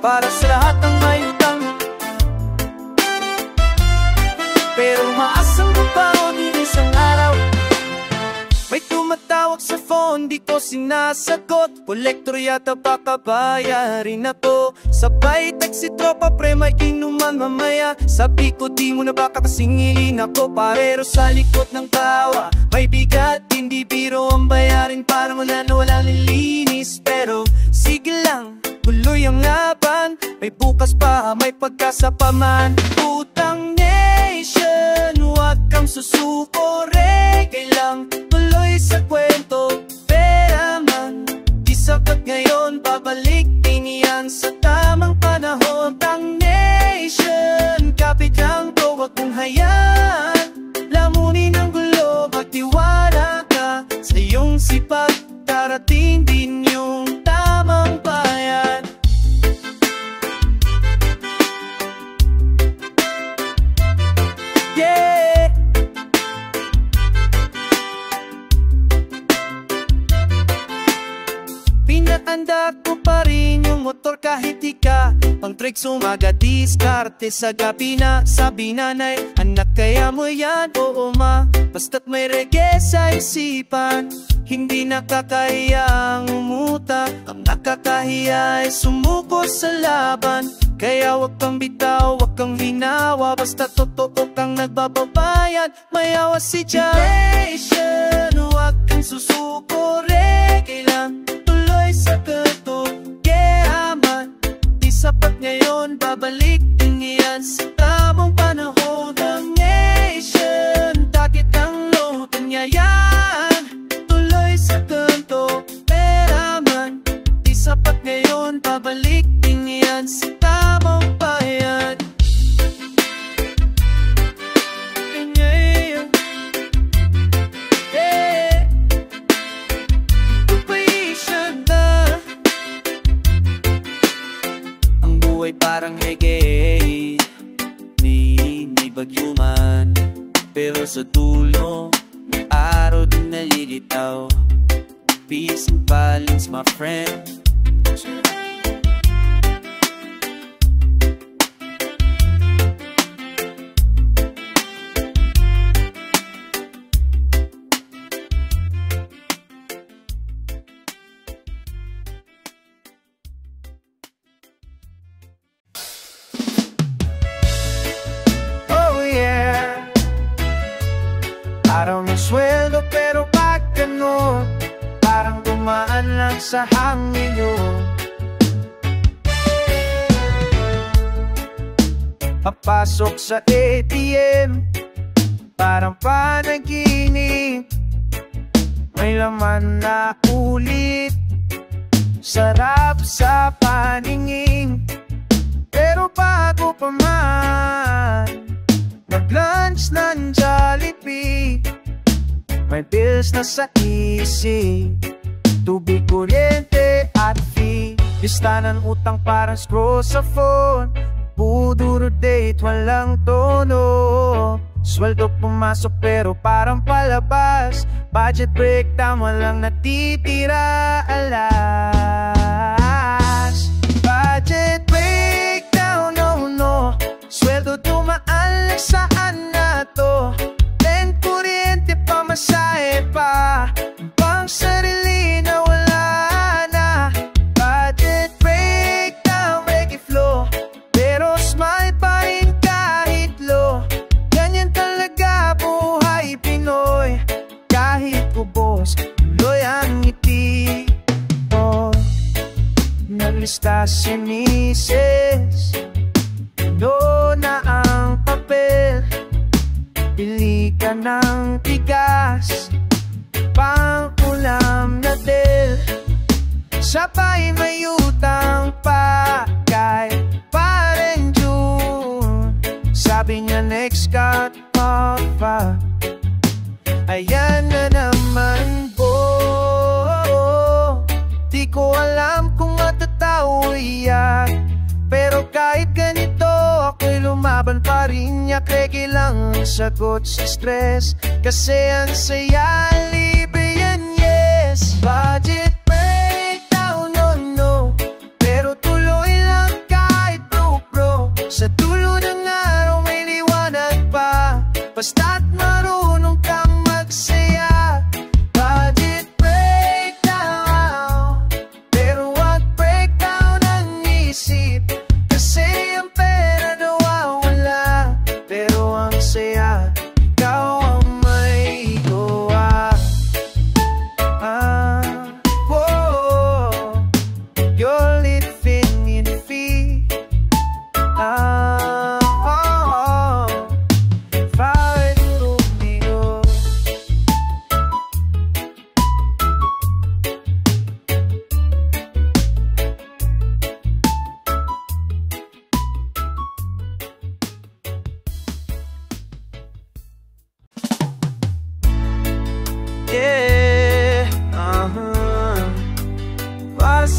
para sa lahat ng may utang. Pero maasang babaon isang araw. May tumatawag sa phone, di ko sinasagot. Kolektor yata baka bayarin ako. Sabay text si tropa, pre may inuman mamaya. Sabi ko di mo na baka kasingilin ako. Parero sa likod ng tawa, may bigat, hindi biro ang bayarin. Parang wala na walang nilinis. Pero sige lang, tuloy ang laban. May bukas pa, may pagkasa pa man. Utang nation, huwag kang susuko, reggae lang. Tuloy sa kwento, pera man. Di sapat ngayon, babalik din yan sa tamang panahon. Utang nation, kapit lang to, huwag mong hayaan. Lamunin ang gulo, magtiwala ka sa iyong sipag. Darating din yung tamang bayan. Yeah! Pinaanda ko pa rin yung motor kahit di ka pang tricks umaga, diskarte sa gabi na. Sabi nanay, anak kaya mo yan? Oo ma, basta't may reggae sa isipan. Hindi nakakahiyang umuta, ang nakakahiya ay sumuko sa laban. Kaya wag kang bitaw, wag kang hinawa, basta totoo kang nagbababayan. Mayawa si Nation, wag kang susuko, reggae lang. Tuloy sa kanto, kaya man. Di sapat ngayon, babalik din yan sa tamang panahon. Ang nation, takit ang lutan niya yan. Tuloy sa kanto, pera man. Di sapat ngayon, babalik din yan sa tamang bayan. Ang buhay parang reggae, may bagyo man, pero sa dulo may araw din nalilitaw. Peace and balance, my friend. Oh yeah, araw ng sweldo pero pag ganun, parang dumaan lang sa hangin yun. Papasok sa ATM, parang panaginip. May laman na ulit, sarap sa paningin. Pero bago pa man mag-lunch ng Jollibee, may bills na sa easy, tubig, kuryente at fee. Lista ng utang parang scroll sa phone, puduro date, walang tono. Sweldo pumasok pero parang palabas, budget breakdown, walang natitira alas. Budget breakdown, no no, sweldo dumaan lang saan na to. Rent, kuryente, pamasahe pa, pang sarili na wala na. Budget breakdown, reggae flow, pero smile pa rin kahit low. Ganyan talaga buhay Pinoy, kahit kubos, tuloy ang ngiti. Oh, naglista si Mrs. Puno na ang papel, pili ka ng tigas, pang ulam na del. Sabay may utang pa kay Parang June. Sabi niya next cut off pa, ayan na naman po. Di ko alam kung matatawa iyak, pero kahit ganito ako'y lumaban pa rin. Reggae lang ang sagot sa stress, kasi ang saya, libre yan, yes. Budget breakdown, no no, pero tuloy lang ka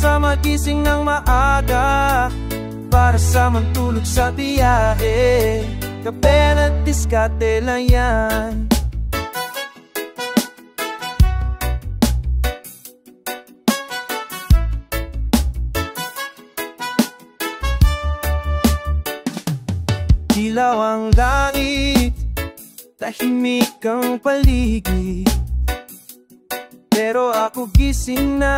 sa magising ng maaga, para sa mantulog sa biyahe. Kape at diskarte lang yan. Dilaw ang langit, tahimik ang paligid, pero ako gising na,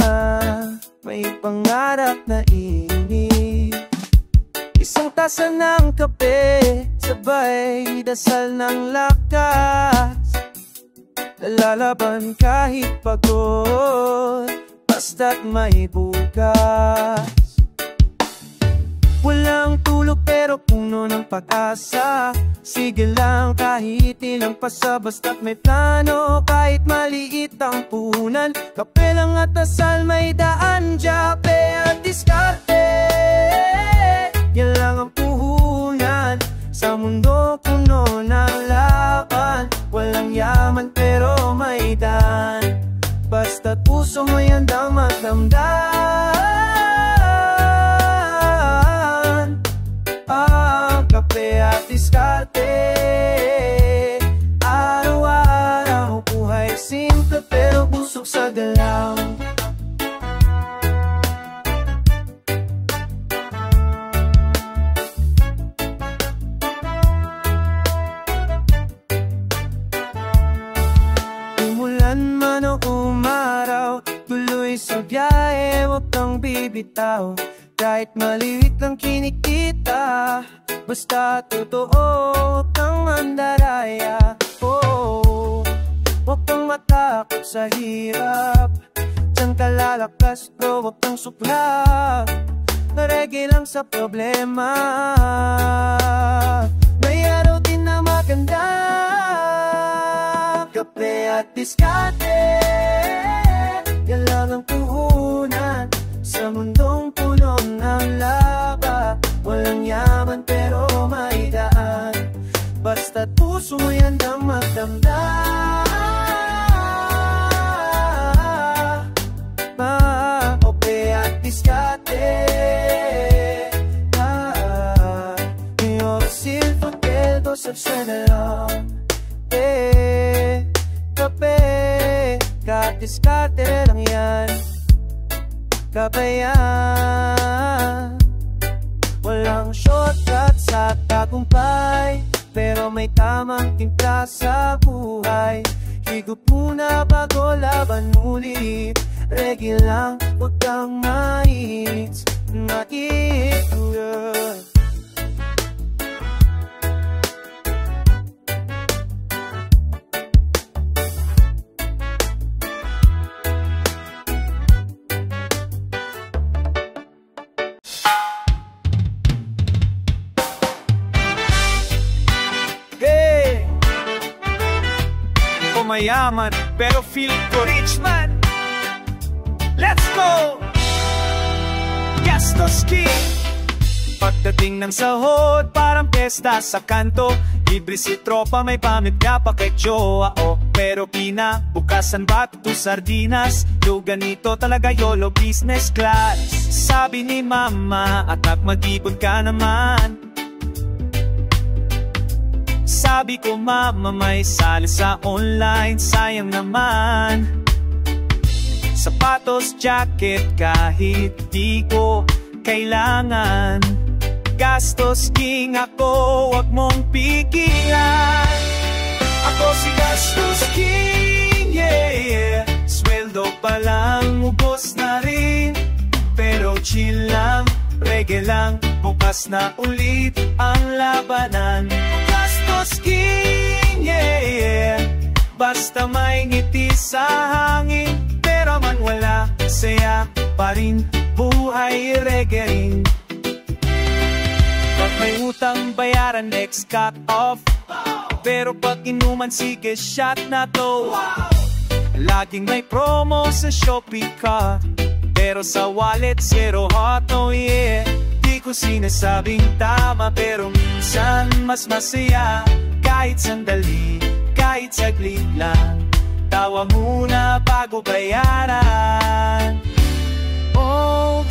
may pangarap na inip. Isang tasa ng kape, sabay dasal ng lakas, lalaban kahit pagod, basta't may bukas. Walang tulog pero puno ng pag-asa, sige lang kahit ilang pasa, basta't may plano kahit maliit ang puhunan. Kape lang at dasal, may daan, jape at diskarte, yan lang ang puhunan sa mundo puno ng laban. Walang yaman pero may daan, basta't puso mo handang magdamdam. Kape at diskarte, araw-araw buhay simple pero busog sa galaw. Umulan man o umaraw, tuloy sa biyahe, huwag kang bibitaw. Kahit maliit lang kinikita, basta totoo, huwag kang mandaraya. Oh, huwag kang matakot sa hirap, diyan ka lalakas bro, huwag kang suplak. Reggae lang sa problema, may araw din na maganda. Kape at diskarte, yan lang ang puhunan sa mundong puno ng laba. Walang yaman pero may daan, basta't puso mo handang magdamdam. Kape at diskarte, yo silfo que dos sucederá. Kape at diskarte lang yan. Kabayan, walang shortcut sa tagumpay, pero may tamang timpla sa buhay. Higop muna bago laban ulit, reggae lang, huwag kang mahits, makikuyod. Mayaman, pero feel ko rich man. Let's go! Gastos King. Pagdating ng sahod, parang pesta sa kanto. Libre si tropa, may pamilya pa kay jowa, oh. Pero pinabukasan bato sardinas, yo ganito talaga YOLO business class. Sabi ni mama, at magipon ka naman. Sabi ko mama, may sali sa online, sayang naman. Sapatos, jacket, kahit di ko kailangan. Gastos King ako, wag mong pigilan. Ako si Gastos King, yeah. Sweldo pa lang, ubos na rin, pero chill lang, reggae lang, bukas na ulit ang labanan. King, yeah. Basta may ngiti sa hangin, pero man wala, saya pa rin, buhay reggae rin. Pag may utang bayaran, next cut off, pero pag inuman, sige shot na to. Laging may promo sa Shopee ka, pero sa wallet zero hot, oh yeah. Di ko sinasabing tama, pero minsan mas masaya. Kahit sandali, kahit saglit lang, tawa muna bago bayaran. Oh,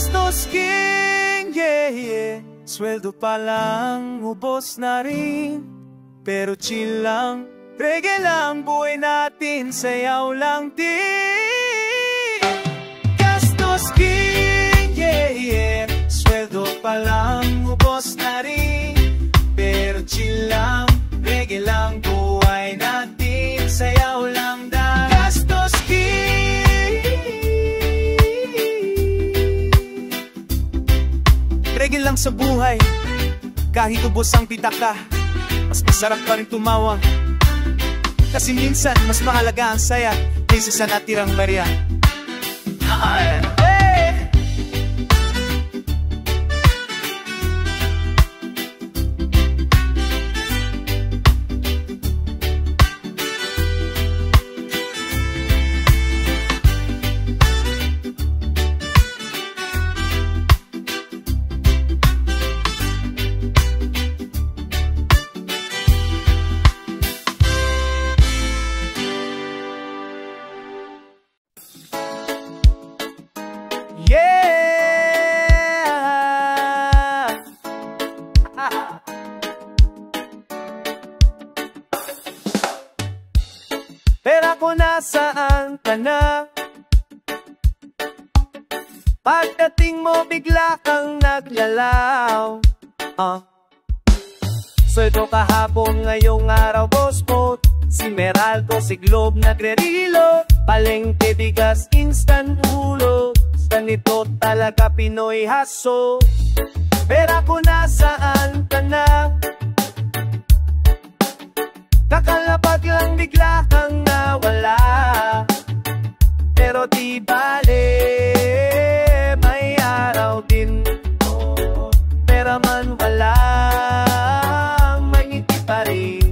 Gastos king, yeah, yeah. Sweldo pa lang, ubos na rin. Pero chill lang, reggae lang, buhay natin, sayaw lang din. Gastos king, yeah, yeah. Sweldo pa lang, ubos na rin. Pero chill lang, reggae lang, buhay natin, sayaw lang din. Gastos king. Reggae lang sa buhay, kahit ubos ang pitaka, mas masarap pa rin tumawa. Kasi minsan, mas mahalaga ang saya kaysa sa natirang barya. Pero kung nasaan ka na, pagdating mo bigla kang naglalaw. Sweldo kahapon, ngayong araw boss mo. Si Meralco, si Globe nagre-reload. Palengke, bigas, instant ulo. Ganito talaga Pinoy haso. Pero kung nasaan ka na, kakalapag lang bigla kang nawala. Pero di bale, may araw din. Pero man wala, may ngiti pa rin.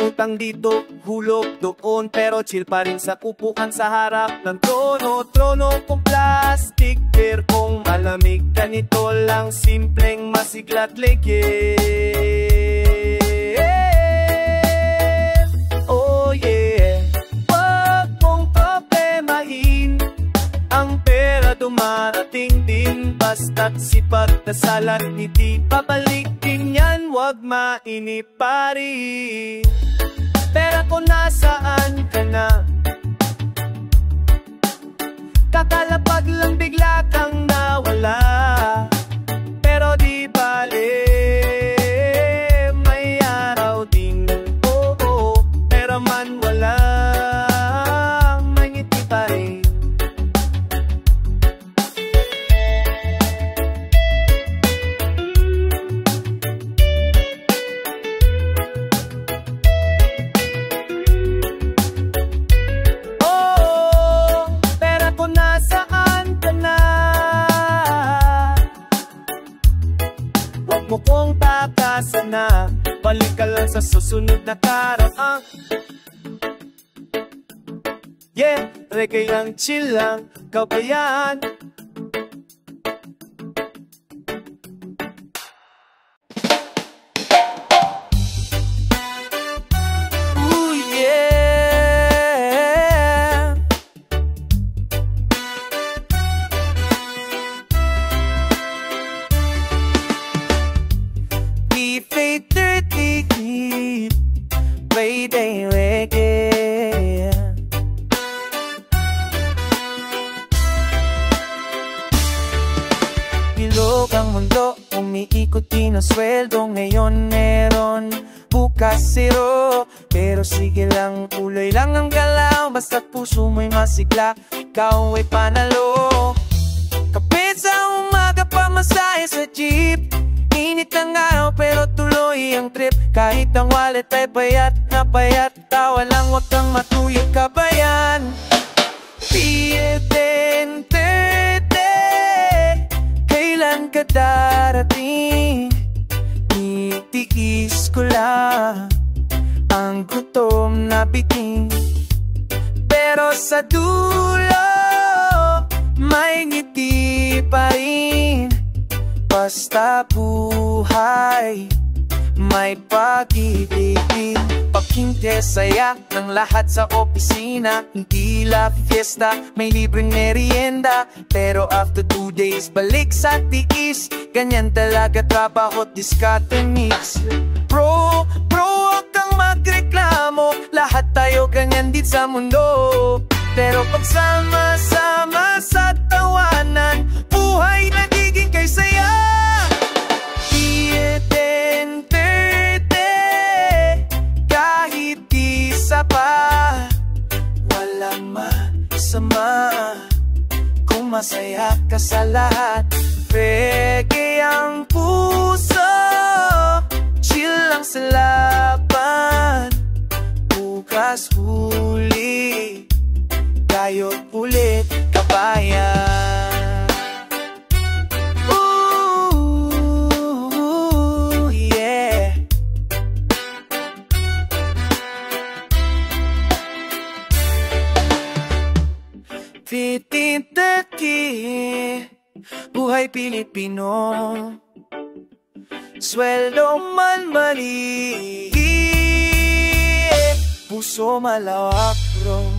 Utang dito, hulog doon, pero chill pa rin sa upuan sa harap ng trono. Trono kong plastic, pero kung malamig, ganito lang simpleng masiglat legit. Dumarating din, basta't sipat na salat, hindi babalik din yan, wag mainip pari. Pero kung nasaan ka na, kakalapag lang bigla kang nawala. Pero di bale, may araw din, oo, pero man wala, may ngiti pa rin. Mukhang takasan na, balik ka lang sa susunod na karaan. Yeah, reggae lang, chill lang, kabayan. Ooh, yeah. Payday reggae. Bilog ang mundo, umiikot din ang sweldo. Ngayon meron, bukas zero. Pero sige lang, tuloy lang ang galaw. Basta't puso mo'y masigla, ikaw ay panalo. Kapit sa umaga, pamasahe sa jeep. Init ng araw pero tuloy ang trip. Kahit ang wallet ay payat na payat, tawa lang, wag kang matuyot kabayan. Pietente, kailan ka darating? Itiis ko lang ang gutom na biting. Pero sa dulo, may ngiti pa rin. Basta buhay, may pag-ibig. Hinte saya ng lahat sa opisina. Hindi la fiesta, may libreng merienda. Pero after 2 days, balik sa tiis. Ganyan talaga trabaho't diskarte mix. Bro, huwag kang magreklamo. Lahat tayo ganyan din sa mundo. Pero pagsama-sama sa tawanan, buhay nagiging kay saya. Kahit isa pa, walang masama kung masaya ka sa lahat. Peke ang puso, chill lang sa laban. Bukas huli, tayo't ulit kabayan. Ooh, yeah. 1530, buhay Pilipino. Sweldo man maliit, puso malawak bro.